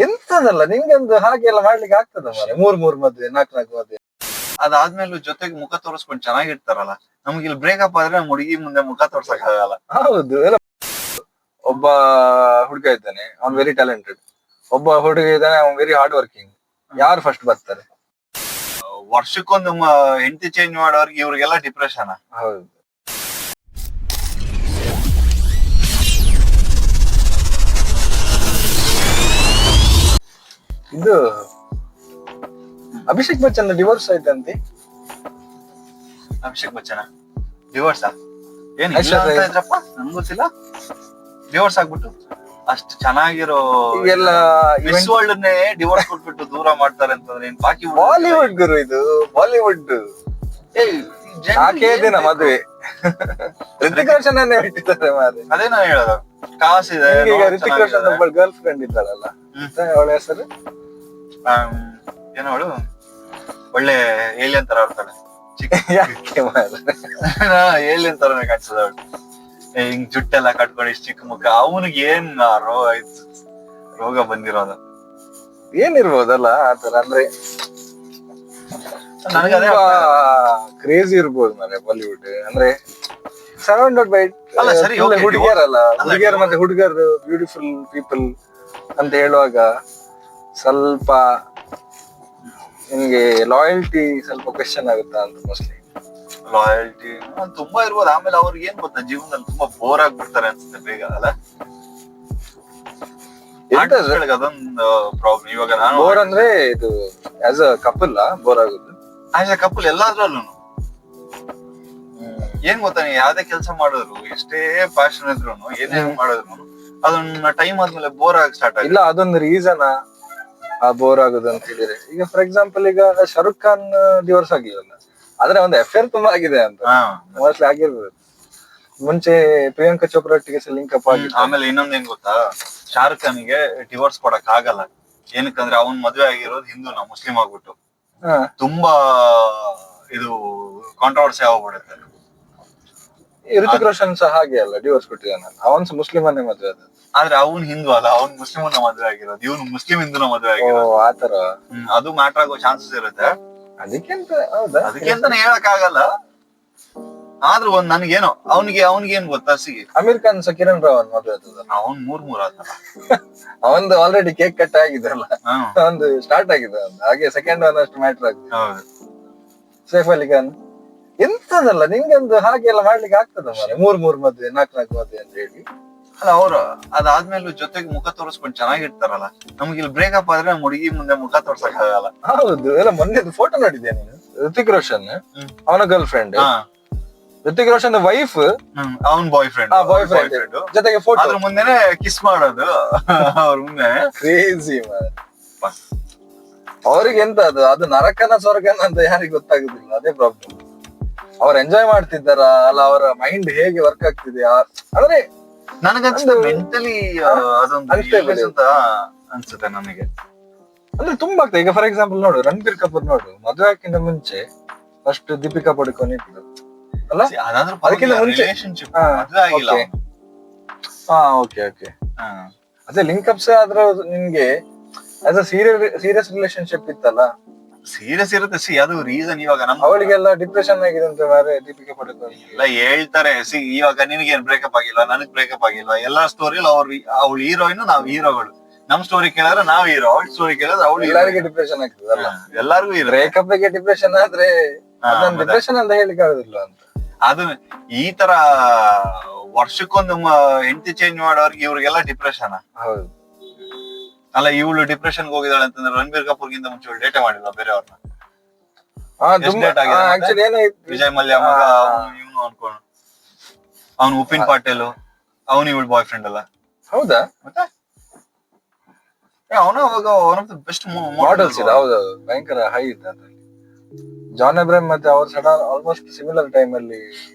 ಎಂತದಲ್ಲ ನಿಮ್ಗೆ ಒಂದು ಹಾಗೆಲ್ಲ ಮಾಡ್ಲಿಕ್ಕೆ ಆಗ್ತದ ಮಾರೆ, ಮೂರ್ ಮದ್ವೆ, ನಾಲ್ಕು ಮದ್ವೆ. ಅದಾದ್ಮೇಲೆ ಜೊತೆಗೆ ಮುಖ ತೋರಿಸ್ಕೊಂಡು ಚೆನ್ನಾಗಿರ್ತಾರಲ್ಲ. ನಮ್ಗೆ ಇಲ್ಲಿ ಬ್ರೇಕಪ್ ಆದ್ರೆ ನಮ್ ಹುಡುಗಿ ಮುಂದೆ ಮುಖ ತೋರ್ಸಕ್ ಆಗಲ್ಲ. ಹೌದು ಎಲ್ಲ. ಒಬ್ಬ ಹುಡುಗ ಇದ್ದಾನೆ, ಅವ್ನ್ ವೆರಿ ಟ್ಯಾಲೆಂಟೆಡ್. ಒಬ್ಬ ಹುಡುಗ ಇದ್ದಾನೆ, ಅವ್ನ್ ವೆರಿ ಹಾರ್ಡ್ ವರ್ಕಿಂಗ್. ಯಾರು ಫಸ್ಟ್ ಬರ್ತಾರೆ? ವರ್ಷಕ್ಕೊಂದು ಹೆಂಡತಿ ಚೇಂಜ್ ಮಾಡೋರ್ಗೆ ಇವ್ರಿಗೆಲ್ಲ ಡಿಪ್ರೆಷನ್. ಹೌದು. ಇದು ಅಭಿಷೇಕ್ ಬಚ್ಚನ್ ಡಿವೋರ್ಸ್ ಆಯ್ತಂತೆ. ಅಭಿಷೇಕ್ ಬಚ್ಚನ ಡಿವೋರ್ಸ್ ಏನ್ ಇದ್ರಪ್ಪ, ನನ್ಗೆ ಗೊತ್ತಿಲ್ಲ. ಡಿವೋರ್ಸ್ ಆಗ್ಬಿಟ್ಟು ಅಷ್ಟು ಚೆನ್ನಾಗಿರೋ ಈಗೆಲ್ಲ ಮಿಸ್ ವರ್ಲ್ಡ್ ನೇ ಡಿವೋರ್ಸ್ ಕೊಟ್ಬಿಟ್ಟು ದೂರ ಮಾಡ್ತಾರೆ ಅಂತಂದ್ರೆ ಏನ್ ಬಾಕಿ ಬಾಲಿವುಡ್ ಗುರು, ಇದು ಬಾಲಿವುಡ್. ದಿನ ಮದ್ವೆ ಋತಿಕ್ ರೋಷನ್ ಅನ್ನೇ ಬಿಟ್ಟಿದ್ದಾರೆ ಮಾರೆ. ಅದೇ ನಾನು ಹೇಳೋದು, ಕಾಸಿದೆ. ಈಗ ಋತಿಕ್ ರೋಷನ್ ಒಬ್ಬ ಗರ್ಲ್ ಫ್ರೆಂಡ್ ಇದ್ದಾಳಲ್ಲ, ಅವಳ ಹೆಸರು ಏನೋ, ಅವಳು ಒಳ್ಳೆ ಏಲಿಯನ್ ತರ ಇರ್ತಾಳೆ. ಯಾಕೆ ಏಲಿಯನ್ ತರನೇ ಕಾಣಿಸ್ತದ ಅವಳು. ಹಿಂಗ್ ಜುಟ್ಟೆಲ್ಲ ಕಟ್ಕೊಂಡು ಇಷ್ಟ ಚಿಕ್ಕ ಮುಖ. ಅವನಿಗೆ ಏನ್ ರೋಗ ಬಂದಿರೋದು ಏನಿರ್ಬೋದಲ್ಲ ಆತರ. ಅಂದ್ರೆ ನನಗೆ ಕ್ರೇಜಿ ಇರ್ಬೋದು ಮಾರೆ ಬಾಲಿವುಡ್. ಅಂದ್ರೆ ಸರೌಂಡೆಡ್ ಬೈ ಹುಡುಗಿಯರಲ್ಲ, ಹುಡುಗಿಯರು ಮತ್ತೆ ಹುಡುಗರು ಬ್ಯೂಟಿಫುಲ್ ಪೀಪಲ್ ಅಂತ ಹೇಳುವಾಗ ಸ್ವಲ್ಪ ನಿಮ್ಗೆ ಲಾಯಲ್ಟಿ ಸ್ವಲ್ಪ ಕ್ವೆಶ್ಚನ್ ಆಗುತ್ತಾ ಅಂತ. ಮೋಸ್ಟ್ಲಿ ಲಾಯಲ್ಟಿ ತುಂಬಾ ಇರ್ಬೋದು. ಆಮೇಲೆ ಅವ್ರಿಗೆ ಏನ್ ಗೊತ್ತಾ, ಜೀವನದಲ್ಲಿ ತುಂಬಾ ಬೋರ್ ಆಗ್ಬಿಡ್ತಾರೆ ಅನ್ಸುತ್ತೆ ಬೇಗ ಅಲ್ಲ. ಅದೊಂದು ಪ್ರಾಬ್ಲಮ್. ಇವಾಗ ನಾನು ಬೋರ್ ಅಂದ್ರೆ ಇದು ಆಸ್ ಅ ಕಪಲ್ ಬೋರ್ ಆಗುದು. ಆಸ್ ಅ ಕಪಲ್ ಎಲ್ಲಾದ್ರಲ್ಲೂ ಏನ್ ಗೊತ್ತಾ, ನೀವು ಯಾವ್ದೇ ಕೆಲಸ ಮಾಡಿದ್ರು, ಎಷ್ಟೇ ಪ್ಯಾಷನ್ ಇದ್ರು, ಏನೇ ಮಾಡಿದ್ರು ಅದನ್ನ ಟೈಮ್ ಆದ್ಮೇಲೆ ಬೋರ್ ಆಗಿ ಸ್ಟಾರ್ಟ್ ಆಗಿದೆ. ಇಲ್ಲ, ಅದೊಂದು ರೀಸನ್ ಬೋರ್ ಆಗುದು ಅಂತ ಹೇಳಿದ್ರೆ. ಈಗ ಫಾರ್ ಎಕ್ಸಾಂಪಲ್, ಈಗ ಶಾರುಖ್ ಖಾನ್ ಡಿವೋರ್ಸ್ ಆಗಿಲ್ಲ, ಆದ್ರೆ ಒಂದು ಅಫೇರ್ ತುಂಬಾ ಆಗಿದೆ ಅಂತ ಮೋಸ್ಟ್ಲಿ ಆಗಿರ್ಬೋದು. ಮುಂಚೆ ಪ್ರಿಯಾಂಕಾ ಚೋಪ್ರಾ ಒಟ್ಟಿಗೆ ಲಿಂಕ್ ಅಪ್ ಆಗಿ. ಆಮೇಲೆ ಇನ್ನೊಂದ್ ಏನ್ ಗೊತ್ತಾ, ಶಾರುಖ್ ಖಾನ್ಗೆ ಡಿವೋರ್ಸ್ ಕೊಡಕ್ ಆಗಲ್ಲ. ಏನಕ್ಕಂದ್ರೆ ಅವ್ನ್ ಮದ್ವೆ ಆಗಿರೋದು ಹಿಂದೂನ ಮುಸ್ಲಿಂ ಆಗ್ಬಿಟ್ಟು ತುಂಬಾ ಇದು ಕಾಂಟ್ರವರ್ಸಿ ಆಗ್ಬಿಡುತ್ತೆ. ಋತಿಕ್ ರೋಷನ್ ಸಹ ಹಾಗೆ ಅಲ್ಲ, ಡಿವೋರ್ಸ್ ಕೊಟ್ಟಿದ್ದಾನ. ಅವನ್ಸ ಮುಸ್ಲಿಂ ಅನ್ನೇ ಮದ್ವೆ ಆದ. ಆದ್ರೆ ಅವ್ನ್ ಹಿಂದೂ ಅಲ್ಲ, ಅವ್ನ್ ಮುಸ್ಲಿಮನ್ನ ಮದ್ವೆ ಆಗಿರೋದು. ಇವ್ನು ಮುಸ್ಲಿಂ ಹಿಂದೂನ ಮದ್ವೆ ಆಗಿರೋದು. ಆತರ ಅದು ಮ್ಯಾಟರ್ ಆಗೋ ಚಾನ್ಸಸ್ ಇರುತ್ತೆ. ಅದಕ್ಕೆ ಅಂತಾನೆ ಹೇಳಕ್ ಆಗಲ್ಲ. ಆದ್ರೂ ಒಂದ್ ನನ್ಗೇನೋ ಅವ್ನಿಗೇನ್ ಗೊತ್ತಾ, ಅಮೀರ್ ಖಾನ್ ಕಿರಣ್ ರಾವ್ ಮದ್ವೆ ಆಗ್ತದ. ಅವ್ನ್ ಮೂರ್ ಆತಲ್ಲ. ಅವಂದು ಆಲ್ರೆಡಿ ಕೇಕ್ ಕಟ್ ಆಗಿದಲ್ಲ, ಒಂದು ಸ್ಟಾರ್ಟ್ ಆಗಿದೆ. ಹಾಗೆ ಸೆಕೆಂಡ್ ಒನ್ ಅಷ್ಟು ಮ್ಯಾಟರ್ ಆಗಿದೆ. ಸೈಫ್ ಅಲಿ ಖಾನ್ ಎಂತದಲ್ಲ ನಿಮ್ಗೆ ಒಂದು ಹಾಗೆಲ್ಲ ಮಾಡ್ಲಿಕ್ಕೆ ಆಗ್ತದ ಮಾರೆ, ಮೂರ್ ಮದ್ವೆ, ನಾಲ್ಕು ಮದ್ವೆ ಅಂತ ಹೇಳಿ. ಅಲ್ಲ, ಅವ್ರು ಅದಾದ್ಮೇಲೆ ಜೊತೆಗೆ ಮುಖ ತೋರಿಸ್ಕೊಂಡು ಚೆನ್ನಾಗಿರ್ತಾರಲ್ಲ. ನಮ್ಗೆ ಇಲ್ಲಿ ಬ್ರೇಕಪ್ ಆದ್ರೆ ನಮ್ ಹುಡುಗಿ ಮುಂದೆ ಮುಖ ತೋರ್ಸಕ್ ಆಗಲ್ಲ. ಹೌದು. ಎಲ್ಲ ಮೊನ್ನೆದು ಫೋಟೋ ನೋಡಿದ್ಯಾ ನೀನು? ಋತಿಕ್ ರೋಷನ್ ಅವನ girl friend, Hrithik Roshan wife, ಅವನ್ ಬಾಯ್ ಫ್ರೆಂಡ್ ಜೊತೆಗೆ ಫೋಟೋ, ಅದ್ರ ಮುಂದೆನೆ ಕಿಸ್ ಮಾಡೋದು ಅವ್ರ ಮುಂದೆ. ಕ್ರೇಜಿ ಮಾರೆ. ಅವ್ರಿಗೆ ಎಂತ ಅದು ನರಕನ ಸ್ವರ್ಗನ ಅಂತ ಯಾರಿಗೂ ಗೊತ್ತಾಗುದಿಲ್ಲ. ಅದೇ ಪ್ರಾಬ್ಲಮ್. ಅವ್ರು ಎಂಜಾಯ್ ಮಾಡ್ತಿದ್ದಾರ ಅಲ್ಲ, ಅವರ ಮೈಂಡ್ ಹೇಗೆ ವರ್ಕ್ ಆಗ್ತಿದೆ ಅಂದ್ರೆ ನನಗನ್ಸುತ್ತೆ ಮೆಂಟಲಿ ಅದೊಂದು ಅಂತ ಅನ್ಸುತ್ತೆ ನನಗೆ. ಅಂದ್ರೆ ತುಂಬಾ ಆಗ್ತದೆ. ಈಗ ಫಾರ್ ಎಕ್ಸಾಂಪಲ್ ನೋಡು, ರಣಬೀರ್ ಕಪೂರ್ ನೋಡು, ಮದುವೆ ಹಾಕಿಂತ ಮುಂಚೆ ಫಸ್ಟ್ ದೀಪಿಕಾ ಪಡುಕೋನ್ ಇತ್ತು ಅಲ್ಲ, ಅದಕ್ಕಿಂತ ಮುಂಚೆ ಮದುವೆ ಆಗಿಲ್ಲ. ಓಕೆ. ಅದೇ ಲಿಂಕ್ ಅಪ್ಸ್ ಆದ್ರೆ ನಿಮ್ಗೆ ಆಸ್ ಅ ಸೀರಿಯಸ್ ರಿಲೇಶನ್ಶಿಪ್ ಇತ್ತಲ್ಲ, ಸೀರಿಯಸ್ ಇರುತ್ತೆ. ಅದು ರೀಸನ್. ಇವಾಗ ಅವಳಿಗೆಲ್ಲ ಡಿಪ್ರೆಷನ್ ಆಗಿದೆ ಅಂತ ಮಾರೆ ದೀಪಿಕಾ ಪಡುಕೋನ್ ಎಲ್ಲ ಹೇಳ್ತಾರೆ. ಇವಾಗ ನಿನಗೇನ್ ಬ್ರೇಕಪ್ ಆಗಿಲ್ಲ, ನನಗ್ ಬ್ರೇಕಪ್ ಆಗಿಲ್ಲ. ಎಲ್ಲಾ ಸ್ಟೋರಿಯಲ್ಲಿ ಅವಳು ಹೀರೋಯಿನ್, ನಾವ್ ಹೀರೋಗಳು. ನಮ್ ಸ್ಟೋರಿ ಕೇಳಿದ್ರೆ ನಾವ್ ಹೀರೋ, ಅವಳ ಸ್ಟೋರಿ ಕೇಳಿದ್ರೆ ಅವಳು. ಎಲ್ಲರಿಗೂ ಡಿಪ್ರೆಷನ್ ಆಗ್ತದಲ್ಲ, ಎಲ್ಲಾರ್ಗು ಬ್ರೇಕಪ್ ಗೆ ಡಿಪ್ರೆಷನ್ ಆದ್ರೆ ಡಿಪ್ರೆಷನ್ ಅಂತ ಹೇಳಿಕ್ ಆಗುದಿಲ್ಲ ಅಂತ. ಅದು ಈ ತರ ವರ್ಷಕ್ಕೊಂದು ಹೆಂಡತಿ ಚೇಂಜ್ ಮಾಡೋರ್ಗೆ ಇವ್ರಿಗೆಲ್ಲ ಡಿಪ್ರೆಷನ್. ಹೌದು. ಅಲ್ಲ, ಇವಳು ಡಿಪ್ರೆಷನ್ ಹೋಗಿದ್ದಾಳೆ ಅಂತಂದ್ರೆ ರಣಬೀರ್ ಕಪೂರ್ಗಿಂತ ಮುಂಚೆ ಡೇಟ್ ಮಾಡಿಲ್ಲ ಬೇರೆಯವ್ರನ್ನ. ವಿಜಯ್ ಮಲ್ಯ ಮಗ ಇವನು ಅನ್ಕೊಂಡು, ಅವನು ಉಪಿನ್ ಪಾಟೇಲ್, ಅವನು ಇವಳು ಬಾಯ್ ಫ್ರೆಂಡ್ ಅಲ್ಲ. ಹೌದಾ? ಮತ್ತೆ ಅವನು ಅವಾಗ one of the best models ಇದೆ. ಹೌದೌದು, ಭಯಂಕರ ಹೈ ಇದ್ದ. ಜಾನ್ ಅಬ್ರಾಹಂ ಮತ್ತೆ ಅವ್ರ ಸಡನ್ ಆಲ್ಮೋಸ್ಟ್ ಸಿಮಿಲರ್ ಟೈಮ್ ಅಲ್ಲಿ.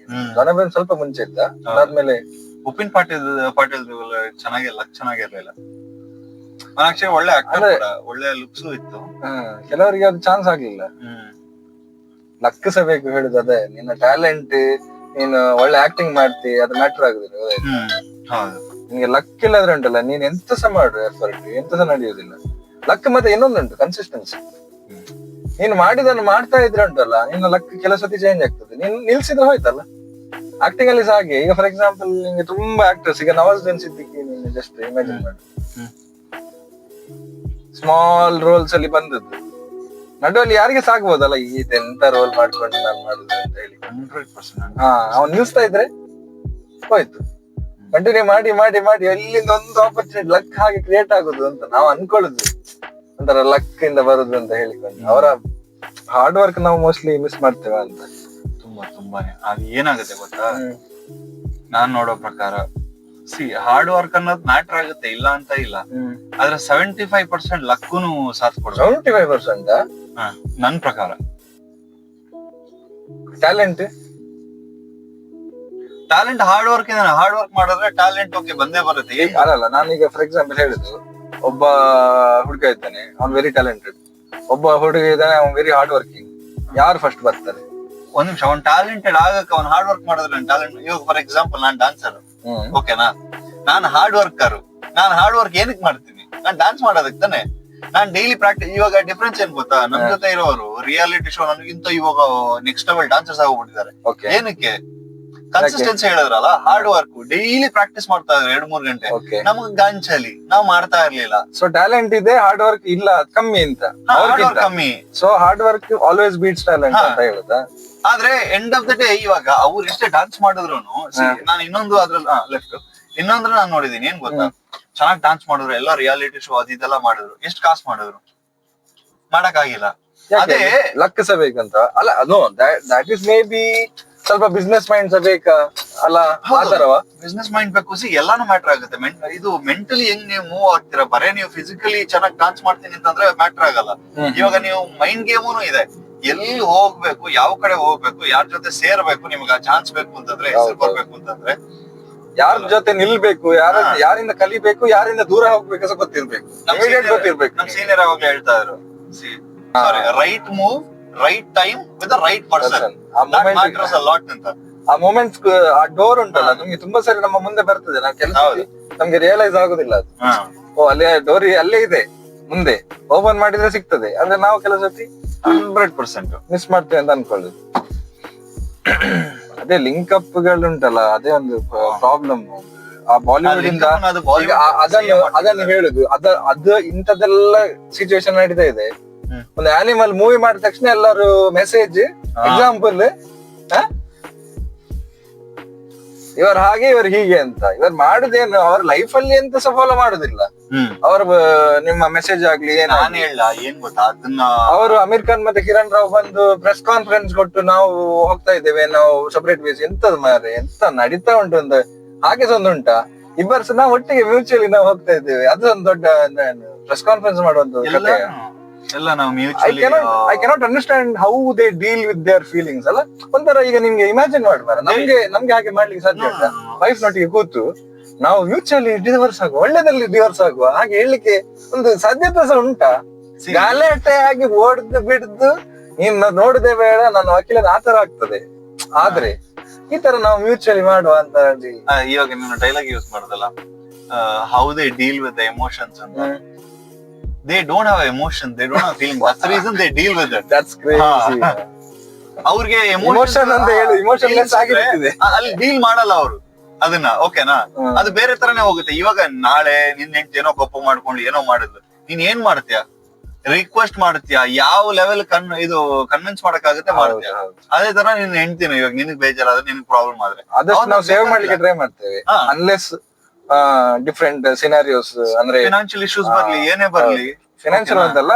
ಜಾನ್ ಅಬ್ರಾಹಂ ಸ್ವಲ್ಪ ಮುಂಚೆ ಇದ್ದ, ಅದಾದ್ಮೇಲೆ ಉಪಿನ್ ಪಾಟೇಲ್ ಚೆನ್ನಾಗಿರ್ಲಿಲ್ಲ. ಆಕ್ಚುಲಿ ಒಳ್ಳೆ ಆಕ್ಟರ್, ಒಳ್ಳೆ ಲುಕ್ಸ್ ಇತ್ತು. ಕೆಲವರಿಗೆ ಅದು ಚಾನ್ಸ್ ಆಗ್ಲಿಲ್ಲ. ಲಕ್ ಸಹ ಬೇಕು ಹೇಳುದು ಅದೇ. ನಿನ್ನ ಟ್ಯಾಲೆಂಟ್, ನೀನು ಒಳ್ಳೆ ಆಕ್ಟಿಂಗ್ ಮಾಡ್ತಿ, ಅದು ಮ್ಯಾಟರ್ ಆಗುದಿಲ್ಲ. ನಿನ್ಗೆ ಲಕ್ ಇಲ್ಲದ್ರೆ ಉಂಟಲ್ಲ, ನೀನ್ ಎಂತ ಸಹ ಮಾಡು ಎಫರ್ಟ್, ಎಂತ ಸಹ ನಡೆಯುವುದಿಲ್ಲ. ಲಕ್ ಮತ್ತೆ ಇನ್ನೊಂದುಂಟು ಕನ್ಸಿಸ್ಟೆನ್ಸಿ. ನೀನು ಮಾಡಿದನ್ನು ಮಾಡ್ತಾ ಇದ್ರೆ ಉಂಟಲ್ಲ, ನಿನ್ನ ಲಕ್ ಕೆಲವು ಸತಿ ಚೇಂಜ್ ಆಗ್ತದೆ. ನೀನ್ ನಿಲ್ಸಿದ್ರೆ ಹೋಯ್ತಲ್ಲ. ಆಕ್ಟಿಂಗ್ ಅಲ್ಲಿ ಸಹ ಹಾಗೆ. ಈಗ ಫಾರ್ ಎಕ್ಸಾಂಪಲ್ ನಿಂಗೆ ತುಂಬಾ ಆಕ್ಟರ್ಸ್, ಈಗ ನವಾಜುದ್ದೀನ್ ಸಿದ್ದಿಕಿ ನೀನು ಜಸ್ಟ್ ಇಮ್ಯಾಜಿನ್ ಮಾಡಿ, ಸ್ಮಾಲ್ ರೋಲ್ಸ್ ಅಲ್ಲಿ ಬಂದದ್ದು, ನಡುವಲ್ಲಿ ಯಾರಿಗೆ ಸಾಗ್ಬೋದಲ್ಲ ಇದೆಂತ ರೋಲ್ ಮಾಡ್ಕೊಂಡು ನಾನು ಮಾಡುದು ಅಂತ ಹೇಳಿ. 100%. ಅವ್ನು ನಿಲ್ಸ್ತಾ ಇದ್ರೆ ಹೋಯ್ತು. ಕಂಟಿನ್ಯೂ ಮಾಡಿ ಮಾಡಿ ಮಾಡಿ ಎಲ್ಲಿಂದ ಒಂದು ಆಪರ್ಚುನಿಟಿ ಲಕ್ ಹಾಗೆ ಕ್ರಿಯೇಟ್ ಆಗುದು ಅಂತ ನಾವು ಅನ್ಕೊಳ್ಳುದು, ಒಂಥರ ಲಕ್ ಇಂದ ಬರುದು ಅಂತ ಹೇಳಿಕೊಂಡು. ಅವರ ಹಾರ್ಡ್ ವರ್ಕ್ ನಾವು ಮೋಸ್ಟ್ಲಿ ಮಿಸ್ ಮಾಡ್ತೇವೆ ಅಂತ. ತುಂಬಾನೇ ಅದು ಏನಾಗುತ್ತೆ ಗೊತ್ತಾ, ನಾನ್ ನೋಡೋ ಪ್ರಕಾರ ಹಾರ್ಡ್ ವರ್ಕ್ ಅನ್ನೋದು ಮ್ಯಾಟರ್ ಆಗುತ್ತೆ, ಇಲ್ಲ ಅಂತ ಇಲ್ಲ. ಆದ್ರೆ 75% ಲಕ್ಕೂನು ಸಾಥ್ ಕೊಡ್ಬೇಕು. 75% ನನ್ ಪ್ರಕಾರ. ಟ್ಯಾಲೆಂಟ್ ಹಾರ್ಡ್ ವರ್ಕ್ ಮಾಡಿದ್ರೆ ಟ್ಯಾಲೆಂಟ್ ಓಕೆ ಬಂದೇ ಬರುತ್ತೆ. ಅಲ್ಲ, ನಾನೀಗ ಫಾರ್ ಎಕ್ಸಾಂಪಲ್ ಹೇಳಿದ್ದು, ಒಬ್ಬ ಹುಡುಗ ಇದ್ದಾನೆ, ಅವ್ನು ವೆರಿ ಟ್ಯಾಲೆಂಟೆಡ್. ಒಬ್ಬ ಹುಡುಗ ಇದ್ದಾನೆ, ಅವ್ನು ವೆರಿ ಹಾರ್ಡ್ ವರ್ಕಿಂಗ್. ಯಾರು ಫಸ್ಟ್ ಬರ್ತಾರೆ? ಒಂದ್ ನಿಮಿಷ, ಅವ್ನು ಟ್ಯಾಲೆಂಟೆಡ್ ಆಗಕ್ಕೆ ಅವ್ನು ಹಾರ್ಡ್ ವರ್ಕ್ ಮಾಡಿದ್ರೆ ಟ್ಯಾಲೆಂಟ್. ಇವಾಗ ಫಾರ್ ಎಕ್ಸಾಂಪಲ್ ನಾನ್ ಡಾನ್ಸರ್, ಓಕೆನಾ, ನಾನು ಹಾರ್ಡ್ ವರ್ಕರ್. ನಾನು ಹಾರ್ಡ್ ವರ್ಕ್ ಏನಕ್ಕೆ ಮಾಡ್ತೀನಿ? ನಾನ್ ಡಾನ್ಸ್ ಮಾಡೋದಕ್ಕೆ ತಾನೆ. ನಾನ್ ಡೈಲಿ ಪ್ರಾಕ್ಟೀಸ್. ಇವಾಗ ಡಿಫ್ರೆನ್ಸ್ ಏನ್ ಗೊತ್ತಾ, ನಮ್ ಜೊತೆ ಇರೋರು ರಿಯಾಲಿಟಿ ಶೋ ನನಗಿಂತ ಇವಾಗ ನೆಕ್ಸ್ಟ್ ಲೆವೆಲ್ ಡಾನ್ಸರ್ಸ್ ಆಗೋಗ್ಬಿಟ್ಟಿದ್ದಾರೆ. ಏನಕ್ಕೆ? ಕನ್ಸಿಸ್ಟೆನ್ಸಿ ಹೇಳಿದ್ರಲ್ಲ, ಹಾರ್ಡ್ ವರ್ಕ್, ಡೈಲಿ ಪ್ರಾಕ್ಟೀಸ್ ಮಾಡ್ತಾ ಇದ್ರೆ 2-3 ಗಂಟೆ. ನಮಗ್ ಗಾಂಚಲಿ ನಾವ್ ಮಾಡ್ತಾ ಇರ್ಲಿಲ್ಲ. ಸೊ ಟ್ಯಾಲೆಂಟ್ ಇದೆ, ಹಾರ್ಡ್ ವರ್ಕ್ ಇಲ್ಲ, ಕಮ್ಮಿ ಅಂತ. ಕಮ್ಮಿ. So hard work always beats talent ಅಂತ ಹೇಳುದಾ? ಆದ್ರೆ ಎಂಡ್ ಆಫ್ ದ ಡೇ ಇವಾಗ ಅವ್ರು ಎಷ್ಟೇ ಡಾನ್ಸ್ ಮಾಡಿದ್ರು, ನಾನು ಇನ್ನೊಂದು ಅದ್ರಲ್ಲಿ ಲೆಫ್ಟ್ ಇನ್ನೊಂದ್ರ ನಾನ್ ನೋಡಿದೀನಿ. ಏನ್ ಗೊತ್ತಾ, ಚೆನ್ನಾಗಿ ಡಾನ್ಸ್ ಮಾಡಿದ್ರು, ಎಲ್ಲ ರಿಯಾಲಿಟಿ ಶೋ ಅದೆಲ್ಲ ಮಾಡಿದ್ರು, ಎಷ್ಟು ಕಾಸು ಮಾಡಿದ್ರು, ಮಾಡಕ್ ಆಗಿಲ್ಲ. ಅದೇ ಲಕ್ ಸಹ ಬೇಕಂತ ಅಲ್ಲ. No, that is maybe ಸ್ವಲ್ಪ ಬಿಸ್ನೆಸ್ ಮೈಂಡ್ ಸಹ ಬೇಕಾ ಅಲ್ಲ? ಬಿಸ್ನೆಸ್ ಮೈಂಡ್ ಬೇಕು. ಎಲ್ಲಾನು ಮ್ಯಾಟರ್ ಆಗುತ್ತೆ. ಇದು ಮೆಂಟಲಿ ಹೆಂಗ್ ನೀವು ಮೂವ್ ಆಗ್ತೀರಾ. ಬರೇ ನೀವು ಫಿಸಿಕಲಿ ಚೆನ್ನಾಗಿ ಡಾನ್ಸ್ ಮಾಡ್ತೀನಿ ಅಂತಂದ್ರೆ ಮ್ಯಾಟರ್ ಆಗಲ್ಲ. ಇವಾಗ ನೀವು ಮೈಂಡ್ ಗೇಮೂನು ಇದೆ. ಎಲ್ಲಿ ಹೋಗ್ಬೇಕು, ಯಾವ ಕಡೆ ಹೋಗ್ಬೇಕು, ಯಾರ ಜೊತೆ ಸೇರ್ಬೇಕು, ನಿಮ್ಗೆ ಆ ಚಾನ್ಸ್ ಬೇಕು ಅಂತಂದ್ರೆ, ಹೆಸರು ಬರ್ಬೇಕು ಅಂತಂದ್ರೆ, ಯಾರ ಜೊತೆ ನಿಲ್ಬೇಕು, ಯಾರಿಂದ ಕಲಿಬೇಕು, ಯಾರಿಂದ ದೂರ ಹೋಗ್ಬೇಕು ಸಹ ಗೊತ್ತಿರ್ಬೇಕು. ನಮ್ ಸೀನಿಯರ್ ಅವಾಗ್ಲೇ ಹೇಳ್ತಾ ಇದ್ರು, right move, right time with the right person. ಆ ಮೂಮೆಂಟ್ಸ್, ಆ ಡೋರ್ ಉಂಟಲ್ಲ, ನಮ್ಗೆ ತುಂಬಾ ಸರಿ ನಮ್ಮ ಮುಂದೆ ಬರ್ತದೆ. ನಾವು ಕೆಲಸ ನಮ್ಗೆ ರಿಯಲೈಸ್ ಆಗುದಿಲ್ಲ ಅದು. ಅಲ್ಲೇ ಡೋರ್ ಅಲ್ಲೇ ಇದೆ, ಮುಂದೆ ಓಪನ್ ಮಾಡಿದ್ರೆ ಸಿಗ್ತದೆ. ಅಂದ್ರೆ ನಾವು ಕೆಲಸ 100% ಮಿಸ್ ಮಾಡ್ತೇವೆ ಅಂತ ಅನ್ಕೊಳ್ಳುದು. ಅದೇ ಲಿಂಕ್ ಅಪ್ ಗಳು ಅದೇ ಒಂದು ಪ್ರಾಬ್ಲಮ್. ಆ ಬಾಲಿವುಡ್ ಇಂದ ಅದನ್ನು ಹೇಳುದು, ಅದು ಇಂಥದೆಲ್ಲ ಸಿಚುವೇಶನ್ ನಡೀತಾ ಇದೆ. ಒಂದು ಆನಿಮಲ್ ಮೂವಿ ಮಾಡಿದ ತಕ್ಷಣ ಎಲ್ಲರೂ ಮೆಸೇಜ್, ಎಕ್ಸಾಂಪಲ್, ಇವರು ಹಾಗೆ ಇವರು ಹೀಗೆ ಅಂತ. ಇವರು ಮಾಡುದೇನು ಅವ್ರ ಲೈಫ್ ಅಲ್ಲಿ ಎಂತ ಸಹ ಫಾಲೋ ಮಾಡುದಿಲ್ಲ. ಅವ್ರ ನಿಮ್ಮ ಮೆಸೇಜ್ ಆಗ್ಲಿ ಏನ್ ಗೊತ್ತಾ, ಅದನ್ನ ಅವರು ಅಮೀರ್ ಖಾನ್ ಮತ್ತೆ ಕಿರಣ್ ರಾವ್ ಬಂದು ಪ್ರೆಸ್ ಕಾನ್ಫರೆನ್ಸ್ ಕೊಟ್ಟು ನಾವು ಹೋಗ್ತಾ ಇದ್ದೇವೆ, ನಾವು ಸಪರೇಟ್ ಬೇಸ್, ಎಂತದ್ ಮಾರೆ ಎಂತ ನಡೀತಾ ಉಂಟು ಅಂತ. ಹಾಗೆ ಒಂದು ಉಂಟಾ, ಇಬ್ಬರು ಸಹ ನಾವು ಒಟ್ಟಿಗೆ ಮ್ಯೂಚುವಲಿ ನಾವು ಹೋಗ್ತಾ ಇದ್ದೇವೆ. ಅದು ಒಂದು ದೊಡ್ಡ ಪ್ರೆಸ್ ಕಾನ್ಫರೆನ್ಸ್ ಮಾಡುವಂತ ಕಥೆ. I cannot understand how they deal with their feelings ಅಲ್ಲ. ಒಂಥರ ಈಗ ನಿಮ್ಗೆ ಇಮ್ಯಾಜಿನ್ ಮಾಡ್ಬಾರ, ನಮ್ಗೆ ಹಾಗೆ ಮಾಡ್ಲಿಕ್ಕೆ ಸಾಧ್ಯ ಉಂಟಾ? ವೈಫ್ ನೊಟ್ಟಿಗೆ ಕೂತು ನಾವು ಮ್ಯೂಚುವಲಿ ಡಿವೋರ್ಸ್ ಆಗುವ, ಒಳ್ಳೆದಲ್ಲಿ ಡಿವೋರ್ಸ್ ಆಗುವ ಹಾಗೆ ಹೇಳಲಿಕ್ಕೆ ಒಂದು ಸಾಧ್ಯತೆ ಸಹ ಉಂಟಾ? ಗಾಲೆಟೆ ಆಗಿ ಓಡ್ದು ಬಿಡ್ದು ನೀನ್ ನೋಡದೆ ಬೇಡ, ನನ್ನ ವಕೀಲದ ಆತರ ಆಗ್ತದೆ. ಆದ್ರೆ ಈ ತರ ನಾವು ಮ್ಯೂಚುವಲಿ ಮಾಡುವ ಅಂತ ಇವಾಗ ನೀನು ಡೈಲಾಗ್ ಯೂಸ್ ಮಾಡೋದಲ್ಲ, how they deal with the emotions ಅಂತ. They don't have emotion, they don't have feeling. That's the reason they deal with it. That's crazy. ಅವ್ರಿಗೆ ಎಮೋಷನ್ ಅಂತ ಹೇಳಿ ಎಮೋಷನ್ಲೆಸ್ ಆಗಿರ್ತದೆ, ಅಲ್ಲಿ ಡೀಲ್ ಮಾಡಲ್ಲ ಅವರು ಅದನ್ನ. ಓಕೆನಾ, ಅದು ಬೇರೆ ತರನೇ ಹೋಗುತ್ತೆ. ಇವಾಗ ನಾಳೆ ನಿನ್ ಹೆಂಡತಿ ಏನೋ ಕೋಪ ಮಾಡ್ಕೊಂಡು ಏನೋ ಮಾಡಿದ್ಲು, ನೀನ್ ಏನ್ ಮಾಡ್ತೀಯ? ರಿಕ್ವೆಸ್ಟ್ ಮಾಡ್ತೀಯಾ? ಯಾವ ಲೆವೆಲ್ ಇದು ಕನ್ವಿನ್ಸ್ ಮಾಡಕ್ಕಾಗುತ್ತೆ ಮಾಡ್ತೀಯ. ಅದೇ ತರ ನಿನ್ ಹೆಂಡ್ತಿನ ಇವಾಗ ನಿನಗ್ ಬೇಜಾರಾದ್ರೆ, ನಿನಗ್ ಪ್ರಾಬ್ಲಮ್ ಆದ್ರೆ ಆದಷ್ಟು ನಾವು ಸೇವ್ ಮಾಡ್ಲಿಕ್ಕೆ ಟ್ರೈ ಮಾಡ್ತೇವೆ. ಅನ್ಲೆಸ್ ಡಿಫ್ರೆಂಟ್ ಸಿನಾರಿಯೋಸ್, ಅಂದ್ರೆ ಫಿನಾನ್ಷಿಯಲ್ ಇಶ್ಯೂಸ್ ಬರ್ಲಿ, ಏನೇ ಬರ್ಲಿ, ಫಿನಾನ್ಷಿಯಲ್ ಅಂತಲ್ಲ,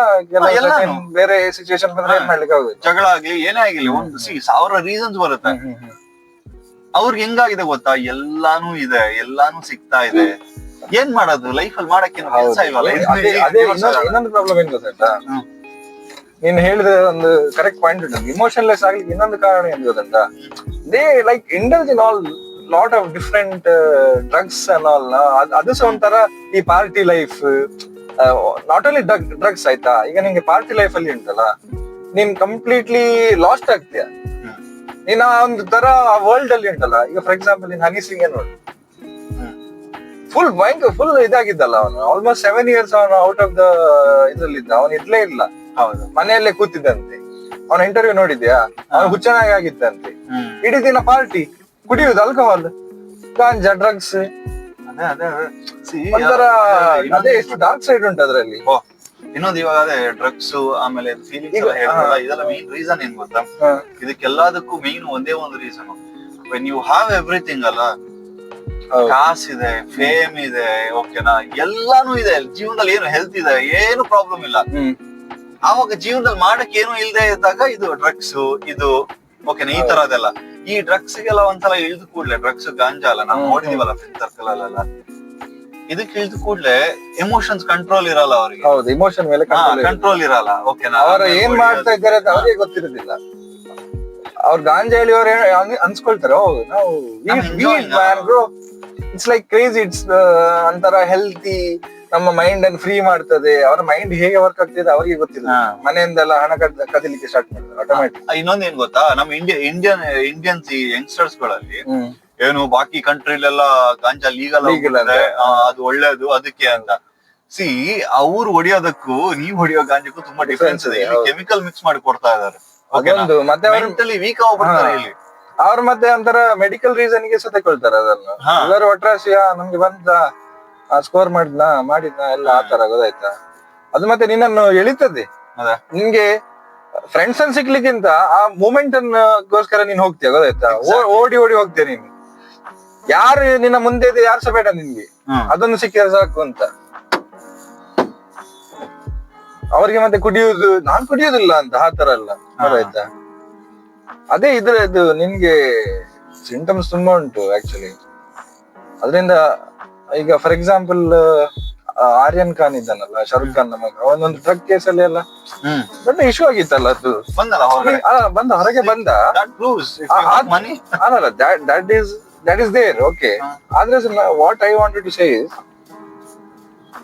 ಬೇರೆ ಸಿಚುವೇಶನ್ ಬಂದ್ರೆ ಏನ್ ಮಾಡ್ಲಿಕ್ಕೆ ಆಗುದು, ಜಗಳ ಆಗ್ಲಿ ಏನೇ ಆಗಿರ್ಲಿ, ಒಂದು 1000 ರೀಸನ್ಸ್ ಬರುತ್ತೆ. ಅವ್ರಿಗೆ ಹೆಂಗಾಗಿದೆ ಗೊತ್ತಾ, ಎಲ್ಲಾನು ಇದೆ, ಎಲ್ಲಾನು ಸಿಗ್ತಾ ಇದೆ, ಏನ್ ಮಾಡೋದು ಲೈಫ್ ಅಲ್ಲಿ ಮಾಡಕ್ಕೆ ಕೆಲಸ ಇಲ್ವಲ್ಲ. ಇನ್ನೊಂದು ಪ್ರಾಬ್ಲಮ್ ಏನ್ ಗೊತ್ತಾ, ನೀನ್ ಹೇಳಿದ ಒಂದು ಕರೆಕ್ಟ್ ಪಾಯಿಂಟ್ ಉಂಟು. ಇಮೋಷನ್ಲೆಸ್ ಆಗ್ಲಿಕ್ಕೆ ಇನ್ನೊಂದು ಕಾರಣ ಏನ್ ಗೊತ್ತಾ, they like indulge in all lot of different drugs and all. ಅದು ಸಹ ಒಂಥರ ಈ party life, not only drugs ಆಯ್ತಾ. ಈಗ ನಿಂಗೆ ಪಾರ್ಟಿ ಲೈಫ್ ಅಲ್ಲಿ ಉಂಟಲ್ಲ, ನೀನ್ ಕಂಪ್ಲೀಟ್ಲಿ ಲಾಸ್ಟ್ ಆಗ್ತೀಯ. ನೀನ್ ಒಂದು ತರ ವರ್ಲ್ಡ್ ಅಲ್ಲಿ ಉಂಟಲ್ಲ. ಈಗ ಫಾರ್ ಎಕ್ಸಾಂಪಲ್ ನೀನ್ ಹನಿ ಸಿಂಗ್ ನೋಡಿ, ಫುಲ್ ಭಯಂಕರ ಫುಲ್ ಇದಾಗಿದ್ದಲ್ಲ ಅವನು. ಆಲ್ಮೋಸ್ಟ್ 7 years ಅವನು ಔಟ್ ಆಫ್ ದ ಇದ್ರಲ್ಲಿದ್ದ. ಅವನು ಇರ್ಲೇ ಇಲ್ಲ, ಹೌದು, ಮನೆಯಲ್ಲೇ ಕೂತಿದ್ದಂತೆ. ಅವನ ಇಂಟರ್ವ್ಯೂ ನೋಡಿದ್ಯಾ? ಅವನು ಹುಚ್ಚನಾಗಿ ಆಗಿತ್ತಂತೆ. ಇಡೀ ದಿನ ಪಾರ್ಟಿ, ಕುಡಿಯುವುದು, ಆಲ್ಕೋಹಾಲ್, ಗಾಂಜಾ, ಡ್ರಗ್ಸ್, ಒಂಥರ ಅದೇ ಎಷ್ಟು ಡಾರ್ಕ್ ಸೈಡ್ ಉಂಟು ಅದ್ರಲ್ಲಿ. ಇನ್ನೊಂದು ಇವಾಗ ಅದೇ ಡ್ರಗ್ಸ್ ಆಮೇಲೆ ಫೀಲಿಂಗ್ಸ್ ಇದೆಲ್ಲ ಮೇನ್ ರೀಸನ್ ಏನ್ ಗೊತ್ತಾ? ಇದಕ್ಕೆಲ್ಲದಕ್ಕೂ ಮೇನ್ ಒಂದೇ ಒಂದು reason, when you have everything ಅಲ್ಲ, ಕಾಸಿದೆ, ಫೇಮ್ ಇದೆ, ಓಕೆನಾ, ಎಲ್ಲಾನು ಇದೆ ಜೀವನದಲ್ಲಿ, ಏನು ಹೆಲ್ತ್ ಇದೆ, ಏನು ಪ್ರಾಬ್ಲಮ್ ಇಲ್ಲ, ಆವಾಗ ಜೀವನದಲ್ಲಿ ಮಾಡಕ್ ಏನು ಇಲ್ಲದೆ ಇದ್ದಾಗ ಇದು ಡ್ರಗ್ಸ್, ಇದು ಓಕೆನಾ, ಈ ತರದೆಲ್ಲ. ಈ ಡ್ರಗ್ಸ್ ಗೆಲ್ಲ ಒಂದ್ಸಲ ಇಳಿದು ಕೂಡ್ಲೆ, ಡ್ರಗ್ಸ್ ಗಾಂಜಾ ಅಲ್ಲ, ನಾವು ನೋಡಿದೀವಲ್ಲ ಫ್ರೆಂಡ್ ಸರ್ಕಲ್ ಅಲ್ಲೆಲ್ಲ, ಇದಕ್ಕೆ ಇಳಿದು ಕೂಡ್ಲೆ ಎಮೋಷನ್ಸ್ ಕಂಟ್ರೋಲ್ ಇರಲ್ಲ ಅವ್ರಿಗೆ. ಹೌದು, ಇಮೋಷನ್ ಮೇಲೆ ಕಂಟ್ರೋಲ್ ಇರಲ್ಲ, ಓಕೆನಾ. ಅವರು ಏನ್ ಮಾಡ್ತಾ ಇದ್ದಾರೆ ಅಂತ ಅವ್ರಿಗೆ ಗೊತ್ತಿರೋದಿಲ್ಲ. ಅವ್ರು ಗಾಂಜಾ ಹೇಳಿ ಅವ್ರು ಅನ್ಸ್ಕೊಳ್ತಾರೆ, ನಾವು ಇಟ್ಸ್ ಲೈಕ್ ಕ್ರೇಜಿ, ಇಟ್ಸ್ ಒಂಥರ ಹೆಲ್ತಿ, ನಮ್ಮ ಮೈಂಡ್ ಅನ್ನು ಫ್ರೀ ಮಾಡ್ತದೆ. ಅವ್ರ ಮೈಂಡ್ ಹೇಗೆ ವರ್ಕ್ ಆಗ್ತಿದೆ ಅವ್ರಿಗೆ ಗೊತ್ತಿಲ್ಲ. ಮನೆಯಿಂದೆಲ್ಲ ಹಣ ಕದಿಲಿಕ್ಕೆ ಸ್ಟಾರ್ಟ್ ಮಾಡ್ತಾರೆ ಆಟೋಮ್ಯಾಟಿಕ್. ಇನ್ನೊಂದ್ ಏನ್ ಗೊತ್ತಾ, ನಮ್ಮ ಇಂಡಿಯನ್ಸ್ ಈ ಯಂಗ್ಸ್ಟರ್ಸ್ ಗಳಲ್ಲಿ ಏನು ಬಾಕಿ ಕಂಟ್ರಿಲೆಲ್ಲ ಗಾಂಜಾ ಲೀಗಲ್ ಅದು ಒಳ್ಳೇದು ಅದಕ್ಕೆ ಅಂತ. ಸಿ, ಅವ್ರು ಹೊಡಿಯೋದಕ್ಕೂ ನೀವ್ ಹೊಡಿಯೋ ಗಾಂಜಕ್ಕೂ ತುಂಬಾ ಡಿಫ್ರೆನ್ಸ್ ಇದೆ. ಇಲ್ಲಿ ಕೆಮಿಕಲ್ ಮಿಕ್ಸ್ ಮಾಡಿ ಕೊಡ್ತಾ ಇದಾರೆ, ಮತ್ತೆ ಮೆಂಟಲಿ ವೀಕ್ ಆಗ್ಬಿಡ್ತಾರೆ ಇಲ್ಲಿ. ಅವ್ರ ಮತ್ತೆ ಒಂಥರ ಮೆಡಿಕಲ್ ರೀಸನ್ ಗೆ ಸತೆಕೊಳ್ತಾರೆ ಅದನ್ನು. ಎಲ್ಲರೂ ಒಟ್ರಾಸಿಯ ನಮ್ಗೆ ಬಂದ ಸ್ಕೋರ್ ಮಾಡಿದ್ನ ಎಲ್ಲ ಆತರ, ಗೊತ್ತಾಯ್ತಾ? ಅದು ಮತ್ತೆ ನಿನ್ನನ್ನು ಎಳಿತದೆ. ನಿನ್ಗೆ ಫ್ರೆಂಡ್ಸ್ ಅನ್ನು ಸಿಗ್ಲಿಕ್ಕಿಂತ ಆ ಮೂಮೆಂಟ್ ಅನ್ನಗೋಸ್ಕರ ನೀನ್ ಹೋಗ್ತೀಯ, ಗೊತ್ತಾಯ್ತಾ? ಓಡಿ ಓಡಿ ಹೋಗ್ತೀಯ ನೀನು. ಯಾರು ನಿನ್ನ ಮುಂದೆ ಇದೆ ಯಾರು ಸಹ ಬೇಡ ನಿನ್ಗೆ, ಅದೊಂದು ಸಿಕ್ಕಿದ್ರೆ ಸಾಕು ಅಂತ. ಅವ್ರಿಗೆ ಮತ್ತೆ ಕುಡಿಯುವುದು, ನಾನ್ ಕುಡಿಯುವುದಿಲ್ಲ ಅಂತ ಆ ತರ ಎಲ್ಲ, ಗೊತ್ತಾಯ್ತಾ? ಅದೇ ಇದ್ರದ್ದು ನಿನ್ಗೆ ಸಿಂಟಮ್ಸ್ ತುಂಬಾ ಉಂಟು ಆಕ್ಚುಲಿ. ಅದರಿಂದ ಈಗ ಫಾರ್ ಎಕ್ಸಾಂಪಲ್ ಆರ್ಯನ್ ಖಾನ್ ಇದ್ದಾನಲ್ಲ, ಶಾರುಖ್ ಖಾನ್ ಮಗ, ಅವನೊಂದು ಡ್ರಗ್ ಕೇಸ್ ಅಲ್ಲಿ ಎಲ್ಲ ದೊಡ್ಡ ಇಶ್ಯೂ ಆಗಿತ್ತಲ್ಲ. ಅದು ಬಂದ ಹೊರಗೆ ಬಂದ, ದಟ್ ಈಸ್ ದೇರ್, ಓಕೆ. ಆದ್ರೆ what I wanted to say is,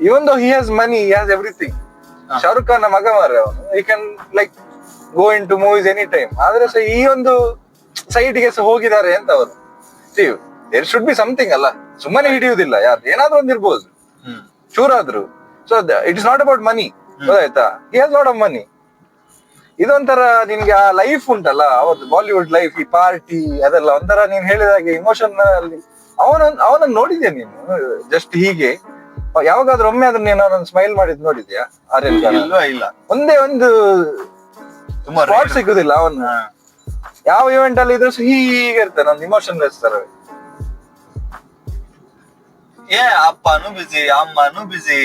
even though he has money, he has everything. Shahrukh Khan ಮಗ ಮಾರ್ರೆ ಅವನು, he can like go into movies any time. ಆದ್ರೆ ಸಹ ಈ ಒಂದು ಸೈಡ್ ಗೆ ಸಹ ಹೋಗಿದ್ದಾರೆ ಅಂತ ಅವರು. ದೇರ್ ಶುಡ್ ಬಿ ಸಮಥಿಂಗ್ ಅಲ್ಲ, ಸುಮ್ಮನೆ ಹಿಡಿಯುವುದಿಲ್ಲ ಯಾರು, ಏನಾದ್ರೂ ಒಂದಿರ್ಬೋದು ಚೂರಾದ್ರು. So it is not about money, ಗೊತ್ತಾಯ್ತಾ? He has lot of money. ಇದೊಂಥರ ನಿನ್ಗೆ ಆ ಲೈಫ್ ಉಂಟಲ್ಲ, ಅವತ್ತು ಬಾಲಿವುಡ್ ಲೈಫ್, ಈ ಪಾರ್ಟಿ ಅದೆಲ್ಲ ಒಂಥರ ನೀನ್ ಹೇಳಿದಾಗೆ ಇಮೋಷನ್ ಅಲ್ಲಿ. ಅವನನ್ನ ನೋಡಿದ್ಯಾ ನೀನು? ಜಸ್ಟ್ ಹೀಗೆ ಯಾವಾಗಾದ್ರೂ ಒಮ್ಮೆ ಆದ್ರೂ ನೀನು ಅವನನ್ನು ಸ್ಮೈಲ್ ಮಾಡಿದ್ ನೋಡಿದ್ಯಾ? ಆರ್ಯನ್ ಖಾನ್ ಇಲ್ಲ, ಒಂದೇ ಒಂದು ಸ್ಪಾಟ್ ಸಿಗುದಿಲ್ಲ ಅವನು. ಯಾವ ಇವೆಂಟ್ ಅಲ್ಲಿ ಇದ್ರು ಹೀಗೆ ಇರ್ತಾನೆ, ಒಂದು ಇಮೋಷನ್ ತರ. ಅಪ್ಪನು ಬಿಸಿ, ಅಮ್ಮನು ಬಿಸಿ,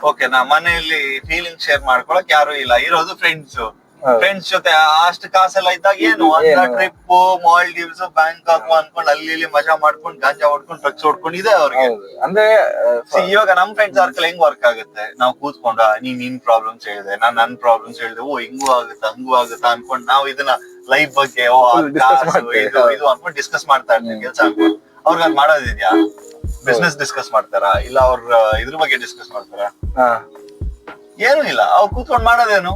ಓಕೆನಾ, ಮನೆಯಲ್ಲಿ ಫೀಲಿಂಗ್ ಶೇರ್ ಮಾಡ್ಕೊಳಕ್ ಯಾರು ಇಲ್ಲ, ಇರೋದು ಫ್ರೆಂಡ್ಸ್ ಜೊತೆ. ಅಷ್ಟು ಕಾಸೆಲ್ಲ ಇದ್ದಾಗ ಏನು ಟ್ರಿಪ್, ಮಾಲ್ಡೀವ್ಸ್, ಬ್ಯಾಂಕಾಕ್ ಅನ್ಕೊಂಡ್ ಅಲ್ಲಿ ಇಲ್ಲಿ ಮಜಾ ಮಾಡ್ಕೊಂಡು ಗಾಂಜಾ ಹೊಡ್ಕೊಂಡು ಡ್ರಗ್ಸ್ ಹೊಡ್ಕೊಂಡು ಇದೆ ಅವ್ರಿಗೆ. ಅಂದ್ರೆ ಇವಾಗ ನಮ್ ಫ್ರೆಂಡ್ ಸರ್ಕಲ್ ಹೆಂಗ್ ವರ್ಕ್ ಆಗುತ್ತೆ, ನಾವು ಕೂತ್ಕೊಂಡ ನಿನ್ ಪ್ರಾಬ್ಲಮ್ಸ್ ಹೇಳಿದೆ, ನಾನ್ ನನ್ ಪ್ರಾಬ್ಲಮ್ಸ್ ಹೇಳಿದೆ, ಹಿಂಗೂ ಆಗುತ್ತಾ ಹಂಗೂ ಆಗುತ್ತಾ ಅನ್ಕೊಂಡ್ ನಾವು ಇದನ್ನ ಲೈಫ್ ಬಗ್ಗೆ ಇದು ಅನ್ಕೊಂಡ್ ಡಿಸ್ಕಸ್ ಮಾಡ್ತಾ ಇರ್ತೀವಿ ಕೆಲ್ಸ ಅನ್ಕೊಂಡು. ಅವ್ರಿಗೆ ಅದ್ ಮಾಡೋದಿದ್ಯಾ? ಬಿಸ್ನೆಸ್ ಡಿಸ್ಕಸ್ ಮಾಡ್ತಾರ, ಇಲ್ಲ ಅವ್ರ ಇದ್ರ ಬಗ್ಗೆ ಡಿಸ್ಕಸ್ ಮಾಡ್ತಾರ? ಏನು ಇಲ್ಲ, ಅವ್ರು ಕೂತ್ಕೊಂಡ್ ಮಾಡೋದೇನು?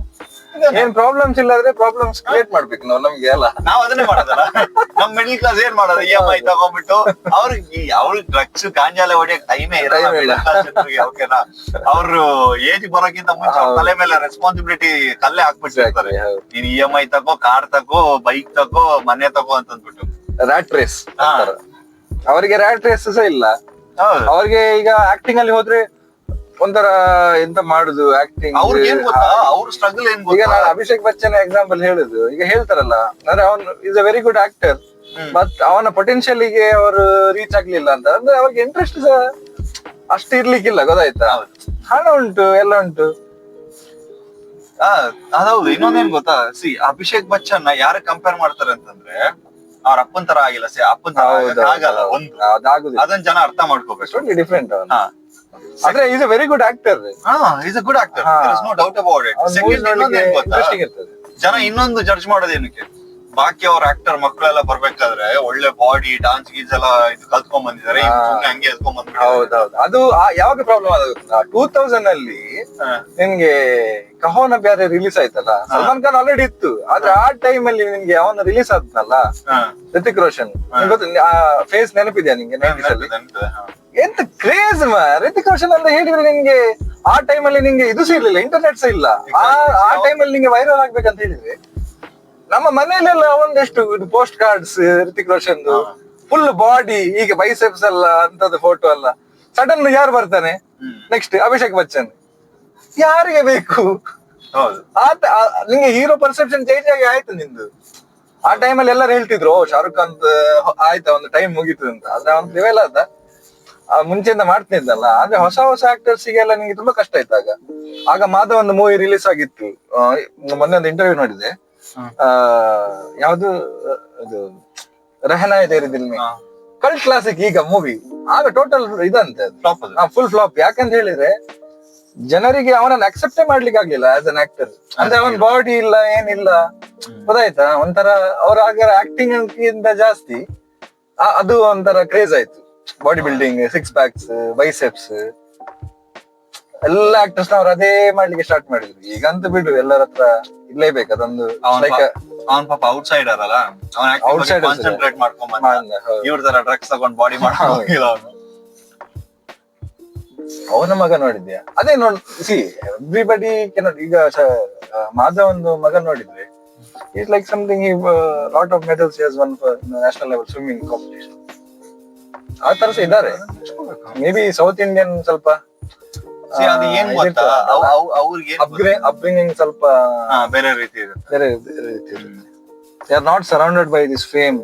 ಏನ್ ಪ್ರಾಬ್ಲಮ್ಸ್ ಇಲ್ಲ ಆದ್ರೆ ಪ್ರಾಬ್ಲಮ್ಸ್ ಕ್ರಿಯೇಟ್ ಮಾಡ್ಬೇಕು ನಾವು, ನಮ್ಗೆ ಎಲ್ಲ. ನಾವ್ ಅದನ್ನೇ ಮಾಡೋದಲ್ಲ. ನಮ್ ಮಿಡಲ್ ಕ್ಲಾಸ್ ಏನ್ ಮಾಡೋದು, EMI ತಗೊಂಡ್ಬಿಟ್ಟು ಅವ್ರಿಗೆ ಡ್ರಗ್ಸ್ ಗಾಂಜಾಲೆ ಹೊಡಿಯಕ್ ಟೈಮೇ ಇರಲ್ಲ. ಓಕೆನಾ, ಅವ್ರು ಏಜ್ ಬರೋಕ್ಕಿಂತ ಮುಂಚೆ ತಲೆ ಮೇಲೆ ರೆಸ್ಪಾನ್ಸಿಬಿಲಿಟಿ ಕಲ್ಲೇ ಹಾಕ್ಬಿಟ್ಟಿರ್ತಾರೆ. ನೀನ್ EMI ತಗೋ, ಕಾರ್ ತಗೋ, ಬೈಕ್ ತಗೋ, ಮನೆ ತಗೋ ಅಂತಂದ್ಬಿಟ್ಟು ರ್ಯಾಟ್ ರೇಸ್. ಅವರಿಗೆ ರ್ಯಾಟ್ ರೇಸ್ ಸಹ ಇಲ್ಲ. ಅವ್ರಿಗೆ ಈಗ ಆಕ್ಟಿಂಗ್ ಅಲ್ಲಿ ಹೋದ್ರೆ ಒಂಥರ ಎಂತ ಮಾಡುದು ಆಕ್ಟಿಂಗ್. ಅವ್ರ ಸ್ಟ್ರಗಲ್ ಏನ್? ಈಗ ನಾನು ಅಭಿಷೇಕ್ ಬಚ್ಚನ್ ಎಕ್ಸಾಂಪಲ್ ಹೇಳುದು, ಈಗ ಹೇಳ್ತಾರಲ್ಲ, ಅಂದ್ರೆ ಅವನು is a very good actor, but ಅವನ ಪೊಟೆನ್ಶಿಯಲ್ ಗೆ ಅವರು ರೀಚ್ ಆಗ್ಲಿಲ್ಲ ಅಂತ. ಅಂದ್ರೆ ಅವ್ರಿಗೆ ಇಂಟ್ರೆಸ್ಟ್ ಸಹ ಅಷ್ಟು ಇರ್ಲಿಕ್ಕಿಲ್ಲ, ಗೊತ್ತಾಯ್ತಾ? ಹಣ ಉಂಟು, ಎಲ್ಲ ಉಂಟು. ಅದೌದು. ಇನ್ನೊಂದೇನ್ ಗೊತ್ತಾ, ಅಭಿಷೇಕ್ ಬಚ್ಚನ್ ಯಾರ ಕಂಪೇರ್ ಮಾಡ್ತಾರೆ ಅಂತಂದ್ರೆ, ಅವ್ರ ಅಪ್ಪನ್ ತರ ಆಗಿಲ್ಲ, ಅಪ್ಪನ್ ತರ ಆಗಲ್ಲ. ಅದನ್ನ ಜನ ಅರ್ಥ ಮಾಡ್ಕೋಬೇಕು. ಡಿಫ್ರೆಂಟ್. ಆದ್ರೆ is a very good actor. Is a good actor, there is no doubt about it. ಜನ ಇನ್ನೊಂದು ಜಡ್ಜ್ ಮಾಡೋದೇನಕ್ಕೆ, ಬಾಕಿ ಅವ್ರ ಆಕ್ಟರ್ ಮಕ್ಕಳೆಲ್ಲ ಬರ್ಬೇಕಾದ್ರೆ ಒಳ್ಳೆ ಬಾಡಿ, ಡಾನ್ಸ್ ಗೀಸ್ ಎಲ್ಲ ಇದು ಕಲ್ತ್ಕೊಂಡ್ ಬಂದಿದ್ದಾರೆ, ಹಂಗೆ ಎತ್ಕೊಂಡ್ ಬಂದ್ಬಿಟ್ಟು. ಹೌದೌದು. ಅದು ಯಾವಾಗ ಪ್ರಾಬ್ಲಮ್ ಆಗುತ್ತೆ, 2000 ಅಲ್ಲಿ ನಿನ್ಗೆ ಕಹೋನ ಬ್ಯಾರೆ ರಿಲೀಸ್ ಆಯ್ತಲ್ಲ, ಸಲ್ಮಾನ್ ಖಾನ್ ಆಲ್ರೆಡಿ ಇತ್ತು. ಆದ್ರೆ ಆ ಟೈಮ್ ಅಲ್ಲಿ ನಿನ್ಗೆ ಅವನ ರಿಲೀಸ್ ಆದ್ನಲ್ಲ, ಋತಿಕ್ ರೋಷನ್, ಫೇಸ್ ನೆನಪಿದ್ಯಾ ನಿಂಗೆ? ಎಂತ ಕ್ರೇಜ್ ರಿತಿಕ್ ರೋಷನ್ ಅಂತ ಹೇಳಿದ್ರೆ ನಿಂಗೆ ಆ ಟೈಮಲ್ಲಿ ನಿಂಗೆ ಇದು ಇರ್ಲಿಲ್ಲ, ಇಂಟರ್ನೆಟ್ ಸಹ ಇಲ್ಲ. ಆ ಟೈಮಲ್ಲಿ ನಿಂಗೆ ವೈರಲ್ ಆಗ್ಬೇಕಂತ ಹೇಳಿದ್ರೆ ನಮ್ಮ ಮನೆಯಲ್ಲೆಲ್ಲ ಒಂದೆಷ್ಟು ಇದು post cards Ritik Roshan full body ಹೀಗೆ ಬೈಸೆಪ್ಸ್ ಎಲ್ಲ ಅಂತದ್ದು ಫೋಟೋ ಅಲ್ಲ. ಸಡನ್ ಯಾರು ಬರ್ತಾನೆ ನೆಕ್ಸ್ಟ್ ಅಭಿಷೇಕ್ ಬಚ್ಚನ್, ಯಾರಿಗೆ ಬೇಕು? ಹೌದು, ನಿಂಗೆ ಹೀರೋ ಪರ್ಸೆಪ್ಷನ್ ಚೇಂಜ್ ಆಗಿ ಆಯ್ತು ನಿಂದು. ಆ ಟೈಮಲ್ಲಿ ಎಲ್ಲರೂ ಹೇಳ್ತಿದ್ರು ಶಾರುಖ್ ಖಾನ್ ಆಯ್ತಾ ಒಂದು ಟೈಮ್ ಮುಗೀತು ಅಂತ. ಆದ್ರೆ ಅವ್ನ ಲೆವೆಲ್ ಅದ ಮುಂಚೆಯಿಂದ ಮಾಡ್ತಿದ್ದಲ್ಲ. ಆದ್ರೆ ಹೊಸ ಹೊಸ ಆಕ್ಟರ್ಸ್ ಗೆಲ್ಲ ನಿಂಗೆ ತುಂಬಾ ಕಷ್ಟ ಆಯ್ತು. ಆಗ ಮಾಧವ್ ಒಂದು ಮೂವಿ ರಿಲೀಸ್ ಆಗಿತ್ತು, ಮೊನ್ನೆ ಒಂದು ಇಂಟರ್ವ್ಯೂ ನೋಡಿದೆ. ಯಾವ್ದು ಅದು ರೆಹನಾ ತೇರಿ ದಿಲ್ ಮೇ, ಕಲ್ಟ್ ಕ್ಲಾಸಿಕ್ ಈಗ ಮೂವಿ. ಆಗ ಟೋಟಲ್ ಇದಂತೆ ಫುಲ್ ಫ್ಲಾಪ್. ಯಾಕಂತ ಹೇಳಿದ್ರೆ ಜನರಿಗೆ ಅವನನ್ನ ಅಕ್ಸೆಪ್ಟೇ ಮಾಡ್ಲಿಕ್ಕೆ ಆಗ್ಲಿಲ್ಲ ಆಸ್ ಅನ್ ಆಕ್ಟರ್. ಅಂದ್ರೆ ಅವನ್ ಬಾಡಿ ಇಲ್ಲ ಏನಿಲ್ಲ, ಗೊತ್ತಾಯ್ತಾ? ಒಂಥರ ಅವ್ರ ಆಗ ಆಕ್ಟಿಂಗ್ ಇಂದ ಜಾಸ್ತಿ ಅದು ಒಂಥರ ಕ್ರೇಜ್ ಆಯ್ತು. Body building, six packs, biceps ಎಲ್ಲ ಆಕ್ಟರ್ಸ್ ಅವ್ರು ಅದೇ ಮಾಡ್ಲಿಕ್ಕೆ ಸ್ಟಾರ್ಟ್ ಮಾಡಿದ್ರು. ಈಗಂತೂ ಬಿಡು, ಎಲ್ಲರ ಹತ್ರ ಇರ್ಲೇಬೇಕು ಅದೊಂದು. ಅವನ್ ಪಾಪ ಔಟ್ ಸೈಡರ್ ಅಲ್ಲ, ಅವನ್ ಕಾನ್ಸಂಟ್ರೇಟ್ ಮಾಡ್ಕೊಂಡ್ ಇವ್ರ ತರ ಡ್ರಗ್ಸ್ ತಗೊಂಡ್ ಬಾಡಿ ಮಾಡ್ಕೊಂಡಿಲ್ಲ ಅವನು. ಅವನ ಮಗ ನೋಡಿದ್ಯಾ? ಅದೇ ನೋಡ್ ಸಿ ಎವ್ರಿಬಡಿ ಕೆನಾಟ್. ಈಗ ಮಾಧವ್ ಒಂದು ಮಗ ನೋಡಿದ್ರೆ it's like something lot of medals has one for national level swimming competition. ಆ ತರ ಸಹ ಇದ್ದಾರೆ. ಮೇ ಬಿ ಸೌತ್ ಇಂಡಿಯನ್ ಸ್ವಲ್ಪ ಅದು ಏನ್ ಗೊತ್ತಾ, ಅವ್ರಿಗೆ ಅಪ್ಬ್ರಿಂಗಿಂಗ್ ಸ್ವಲ್ಪ ಬೇರೆ ರೀತಿ ಇದೆ, ಬೇರೆ ರೀತಿ. They are not surrounded by this fame.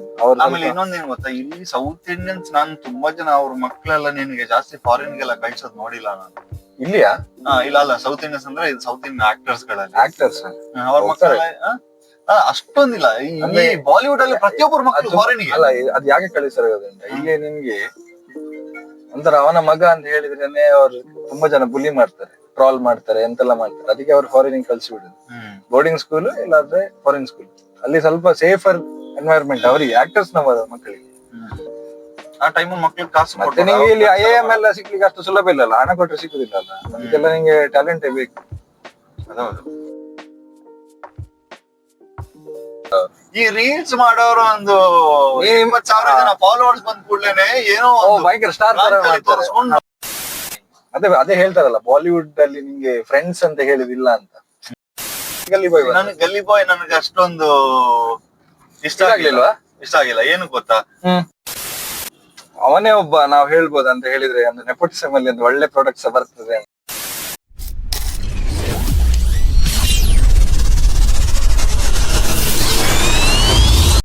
ಆಮೇಲೆ ಇನ್ನೊಂದೇನ್ ಗೊತ್ತಾ, ಇಲ್ಲಿ ಸೌತ್ ಇಂಡಿಯನ್ಸ್ ನಾನು ತುಂಬಾ ಜನ ಅವ್ರ ಮಕ್ಳೆಲ್ಲ ನಿನ್ಗೆ ಜಾಸ್ತಿ ಫಾರಿನ್ ಗೆಲ್ಲ ಕಳ್ಸೋದ್ ನೋಡಿಲ್ಲ ನಾನು. ಇಲ್ಲಿಯಾ? ಇಲ್ಲ ಅಲ್ಲ, ಸೌತ್ ಇಂಡಿಯನ್ಸ್ ಅಂದ್ರೆ ಇದು ಸೌತ್ ಇಂಡಿಯನ್ ಆಕ್ಟರ್ಸ್ ಗಳಲ್ಲಿ ಆಕ್ಟರ್ಸ್ ಅವ್ರ ಮಕ್ಕಳ ಅಷ್ಟೊಂದಿಲ್ಲ. ಈ ಬಾಲಿವುಡ್ ಅಲ್ಲಿ ಪ್ರತಿಯೊಬ್ಬರ ಮಕ್ಕಳು ಫಾರಿನ್ ಗೆ. ಅಲ್ಲ, ಅದ್ ಯಾಕೆ ಕಳಿಸ್ತಾರೆ ಗೊತ್ತುಂಟ? ಇಲ್ಲಿ ನಿಮ್ಗೆ ಒಂಥರ ಅವನ ಮಗ ಅಂತ ಹೇಳಿದ್ರೇನೆ ಅವ್ರು ತುಂಬಾ ಜನ ಬುಲಿ ಮಾಡ್ತಾರೆ, ಟ್ರಾಲ್ ಮಾಡ್ತಾರೆ, ಎಂತೆಲ್ಲ ಮಾಡ್ತಾರೆ. ಅದಕ್ಕೆ ಅವ್ರು ಫಾರಿನ್ ಕಳ್ಸಿ ಬಿಡುದು. ಬೋರ್ಡಿಂಗ್ ಸ್ಕೂಲ್ ಇಲ್ಲಾಂದ್ರೆ ಫಾರಿನ್ ಸ್ಕೂಲ್. ಅಲ್ಲಿ ಸ್ವಲ್ಪ ಸೇಫರ್ ಎನ್ವೈರನ್ಮೆಂಟ್ ಅವರಿಗೆ, ಆಕ್ಟರ್ಸ್ ನ ಮಕ್ಕಳಿಗೆ. ಆ ಟೈಮ್ ಮಕ್ಳು ಕಾಸು ಮತ್ತೆ ನಿಂಗೆ ಇಲ್ಲಿ IIM ಎಲ್ಲ ಸಿಕ್ಲಿಕ್ಕೆ ಅಷ್ಟು ಸುಲಭ ಇಲ್ಲಲ್ಲ, ಹಣ ಕೊಟ್ಟರೆ ಸಿಕ್ಕುದಿಲ್ಲ ಅಲ್ಲ. ಅದಕ್ಕೆಲ್ಲ ನಿಂಗೆ ಟ್ಯಾಲೆಂಟ್ ಬೇಕು. ಅದೌದು. ಈ ರೀಲ್ಸ್ ಮಾಡೋರು ಒಂದು 20,000 ಜನ ಫಾಲೋವರ್ಸ್ ಬಂದ್ ಕೂಡ್ಲೇನೆ ಏನೋ ಭಯಂಕರ ಸ್ಟಾರ್ ಅದೇ ಹೇಳ್ತಾರಲ್ಲ, ಬಾಲಿವುಡ್ ಅಲ್ಲಿ ನಿಂಗೆ ಫ್ರೆಂಡ್ಸ್ ಅಂತ ಹೇಳಿದಿಲ್ಲ ಅಂತ. ಗಲ್ಲಿ ಬಾಯ್ ನನಗೆ ಅಷ್ಟೊಂದು ಇಷ್ಟ ಆಗಿಲ್ಲ. ಏನು ಗೊತ್ತಾ, ಅವನೇ ಒಬ್ಬ ನಾವು ಹೇಳ್ಬೋದು ಅಂತ ಹೇಳಿದ್ರೆ ಒಂದು ನೆಪೋಟಿಸಮ್ ಅಲ್ಲಿ ಒಂದು ಒಳ್ಳೆ ಪ್ರಾಡಕ್ಟ್ಸ್ ಬರ್ತದೆ.